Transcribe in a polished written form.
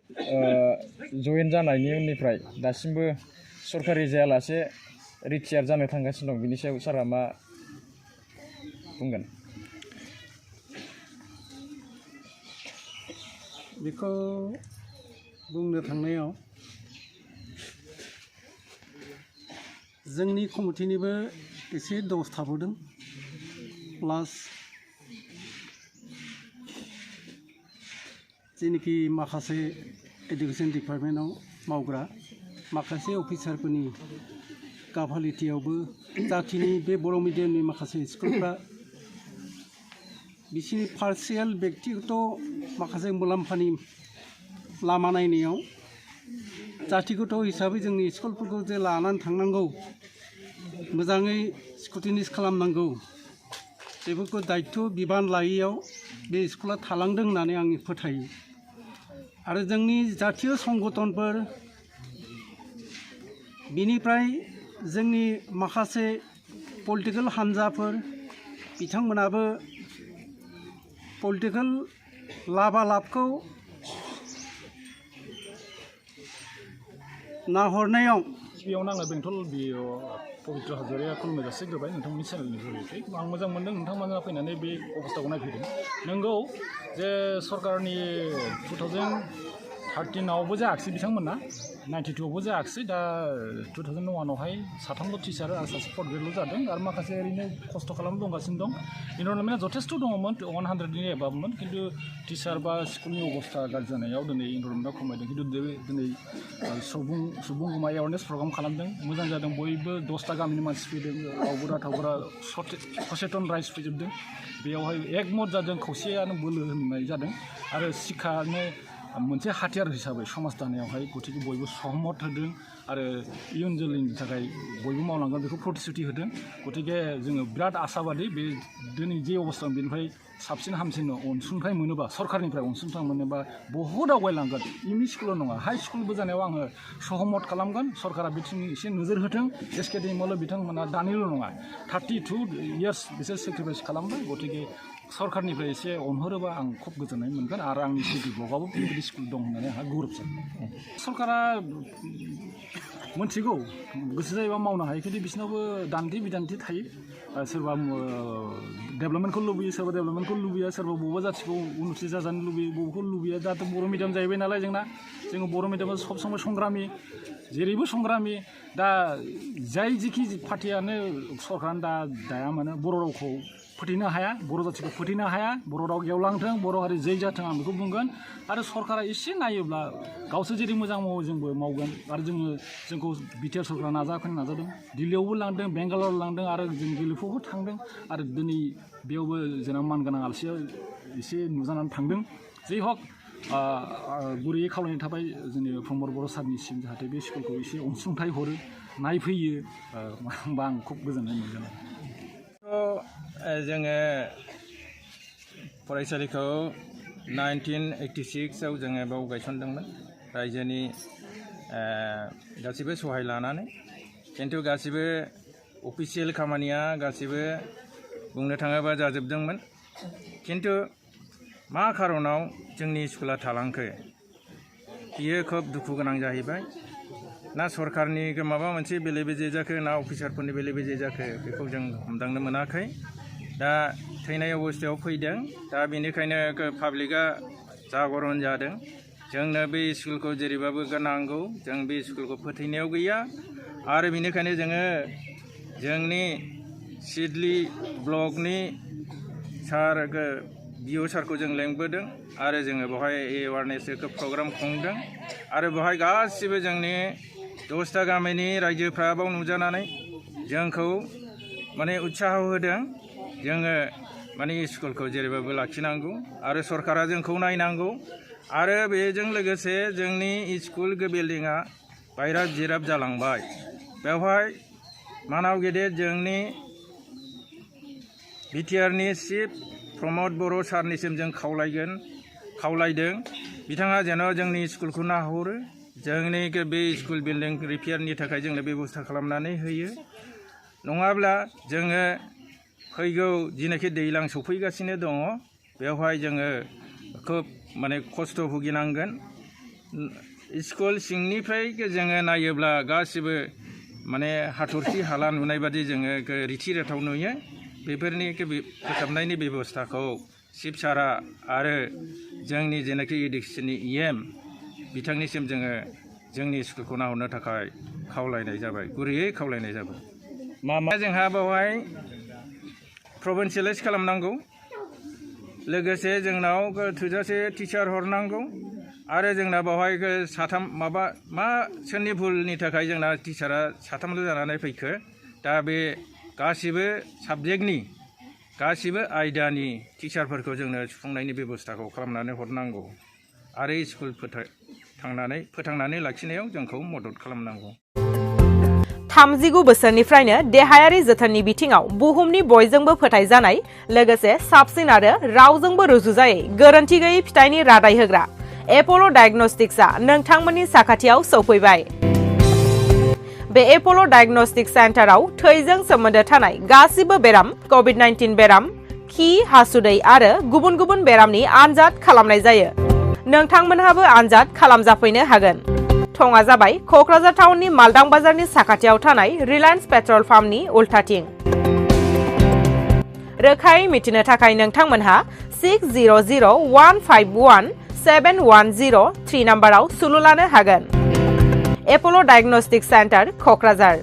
जयेन जानायनि उननिफ्राय दासिमबो सरकारि जायालासे रिटायार जानो थांगासिनो दं बिनि सायाव सारा मा बुंगोन? बेखौ बुंनो थांनायाव जोंनि कमिटिनिबो एसे दस थाबोदों प्लास जेनेखि माखासे एडुकेशन डिपार्टमेन्टआव मावग्रा माखासे अफिसारफोरनि गाफालिटियावबो जाखिनि बे बर' मिडियामनि माखासे स्कुलफ्रा बिसिनि पार्सियेल बेक्तिगत माखासे मुलाम्फानि लामा नायनायाव जातिगत हिसाबै जोंनि स्कुलफोरखौ जे लानानै थांनांगौ मोजाङै स्क्रुटिनाइज खालामनांगौ बेफोरखौ दायित्व बिबान लायैयाव बे स्कुला थालांदों होननानै आं फोथायो। आरो जोंनि जातीय संगठनफोर बिनिफ्राय जोंनि माखासे पलिटिकेल हान्जाफोर बिथांमोनाबो पलिटिकेल लाबालाबखौ नाहरनायाव बेयावनो आङो बेंटल बिअ पबित्र हाजरिया खुलुमनो जासि गोबाय नोंथांमोननि चेनेलनि जरियै आं मोजां मोनदों नोंथांमोना फैनानै बे अबस्थाखौ नायफैदों। नंगौ जे सरकारनि 2013आवबो जायाखिसै बिथांमोना 92आवबो जायाखिसै दा 2001आवहाय साथामल' टिचार आरो सासे फर्थ ग्रेडल' जादों आरो माखासे ओरैनो खस्थ' खालामनो दंगासिनो दं। इनरलमेन्टआ जथेस्थ' दङमोन 100नि एबाबमोन खिन्थु टिचार बा स्कुलनि अबस्था गाज्रि जानायाव दिनै इनरलमेन्टआ खमायदों खिन्थु दिनै सुबुं गुमा एवारनेस प्रग्राम खालामदों मोजां जादों बयबो 10टा गामिनि मानसि फैदों आवगुरा थावगुरा सचेतन राइज फैजोबदों बेयावहाय एकमत जादों खौसेयानो बोलो होननाय जादों आरो शिक्षानो मोनसे हाथियार हिसाबै समाज दानायावहाय गतिके बयबो सहमत होदों आरो इयुन जोलैनि थाखाय बयबो मावलांगोन बेखौ प्रतिश्रुति होदों। गतिके जोङो बिराद आसाबादि बे दिनै जे अबस्था बेनिफ्राय साबसिन हामसिन अनसुंथाइ मोनोबा सरकारनिफ्राय अनसुंथाइ मोनोबा बहुद आवगायलांगोन एमइ स्कुल नङा हाइ स्कुलबो जानायाव आङो सहमत खालामगोन सरकारा बिथिं एसे नोजोर होथों एसकेडेमियावल' बिथांमोना दानिल' नङा 32 इयार्स बिसोर सेक्रिफाइस खालामबाय गतिके सरकारनिफ्राय एसे अनहरोबा आं खुब गोजोननाय मोनगोन आरो आंनि सिटि ब्लकआवबो बेबायदि स्कुल दं होननानै आंहा गौरब जायो। सरकारा मोनथिगौ गोसो जायोबा मावनो हायो खिन्थु बिसोरनावबो दान्थे बिदान्थे थायो सोरबा डेभेलपमेन्टखौ लुबैयो सोरबा डेभेलपमेन्टखौ लुबैया सोरबा बबेबा जाथिखौ उन्नति जाजानो लुबैयो बबेखौ लुबैया दाथ' बर' मिडियाम जाहैबाय नालाय जोङो बर' मिडियामाव सब समाय संग्रामि जेरैबो संग्रामि दा जाय जिखि पार्टियानो सरकारानो दाया मानो बर' रावखौ फोथैनो हाया बर' जाथिखौ फोथैनो हाया बर' राव गेवलांथों बर' हारि जै जाथों आं बेखौ बुंगोन आरो सरकारा एसे नायोब्ला गावसोर जेरै मोजां मावो जोंबो मावगोन आरो जोंखौ बिटिआर सरकारा नाजाखोनो नाजादों दिल्लीयावबो लांदों बेंगालराव लांदों आरो जों गेलेफुआवबो थांदों आरो दिनै बेयावबो जोंना मानगोनां आलासिया एसे नुजानानै थांदों जै हक गुरैयै खावलायनाय थाबाय जोंनि प्रमद बर' सारनिसिम जाहाथे बे स्कुलखौ एसे अनसुंथाइ हरो नायफैयो होमबा आं खुब गोजोननाय मोनगोन। जोङो फरायसालिखौ 1986आव जोङो बाव गायसनदोंमोन रायजोनि गासिबो सहाय लानानै खिन्थु गासिबो अफिसियेल खामानिया गासिबो बुंनो थाङोबा जाजोबदोंमोन खिन्थु मा खारनाव जोंनि स्कुला थालांखो बियो खोब दुखु गोनां जाहैबाय ना सरकारनि माबा मोनसे बेले बेजे जाखो ना अफिसारफोरनि बेले बेजे जाखो बेखौ जों हमदांनो मोनाखै दा थैनाय अबस्थायाव फैदों दा बेनिखायनो पाब्लिकआ जागरन जादों जोंनो बे स्कुलखौ जेरैबाबो नांगौ जों बे स्कुलखौ फोथैनायाव गैया आरो बेनिखायनो जोङो जोंनि सिडली ब्लकनि सार बिअ सारखौ जों लेंबोदों आरो जोङो बेवहाय एवारनेस प्रग्राम खुंदों आरो बेवहाय गासिबो जोंनि 10टा गामिनि रायजोफ्रा बाव नुजानानै जोंखौ माने उत्साह होदों जोङो माने स्कुलखौ जेरैबाबो लाखिनांगौ आरो सरकारा जोंखौ नायनांगौ आरो बेजों लोगोसे जोंनि स्कुल बिल्डिंआ बायराब जिराब जालांबाय बेवहाय मानाव गेदेर जोंनि बिटिआरनि चिफ प्रमद बर' सारनिसिम जों खावलायदों बिथाङा जेन' जोंनि स्कुलखौ नाहरो जोंनि बे स्कुल बिल्डिं रिपेयारनि थाखाय जोंनो बेबस्था खालामनानै होयो नङाब्ला जोङो फैगौ जिनाखि दैज्लां सफैगासिनो दङ बेवहाय जोङो खोब माने खस्थ' भुगिनांगोन स्कुल सिंनिफ्राय जोङो नायोब्ला गासिबो माने हाथरखि हाला नुनाय बादि जोङो रिथि रेथाव नुयो बेफोरनि फोसाबनायनि बेबस्थाखौ चिफ सारा आरो जोंनि जेनाखि इडुकेसननि EM बिथांनिसिम जोङो जोंनि स्कुलखौ नाहरनो थाखाय खावलायनाय जाबाय गुरैयै खावलायनाय जाबाय मा जोंहा बेवहाय प्रभिन्सियेलाइज खालामनांगौ लोगोसे जोंनाव थोजासे टिचार हरनांगौ आरो जोंना बेवहाय साथाम मा सोरनि भुलनि थाखाय जोंना टिचारा साथामल' जानानै फैखो दा बे गासिबो साबजेक्टनि गासिबो आयदानि टिचारफोरखौ जोंनो सुफुंनायनि बेबस्थाखौ खालामनानै हरनांगौ आरो स्कुल फोथांनानै लाखिनायाव जोंखौ मदद खालामनांगौ 39 बोसोरनिफ्रायनो देहायारि जोथोननि बिथिङाव बुहुमनि बयजोंबो फोथायजानाय लोगोसे साबसिन आरो रावजोंबो रुजुजायै गोरोन्थि गैयै फिथाइनि रादाय होग्रा एप'ल' डायग्नोस्टिक्सआ नोंथांमोननि साखाथियाव सौफैबाय बे एप'ल' डायग्नोस्टिक सेन्टाराव थैजों सोमोन्दो थानाय गासिबो बेराम COVID-19 बेराम खि हासुदै आरो गुबुन गुबुन बेरामनि आनजाद खालामनाय जायो नोंथांमोनहाबो आनजाद खालामजाफैनो हागोन थङा जाबाय क'क्राझार टाउननि मालदां बाजारनि साखाथियाव थानाय रिलायन्स पेट्रल पाम्पनि उल्थाथिं रोखायै मिथिनो थाखाय नोंथांमोनहा 6001517103 नाम्बाराव सुलु लानो हागोन एप'ल' डायग्नोस्टिक सेन्टार क'क्राझार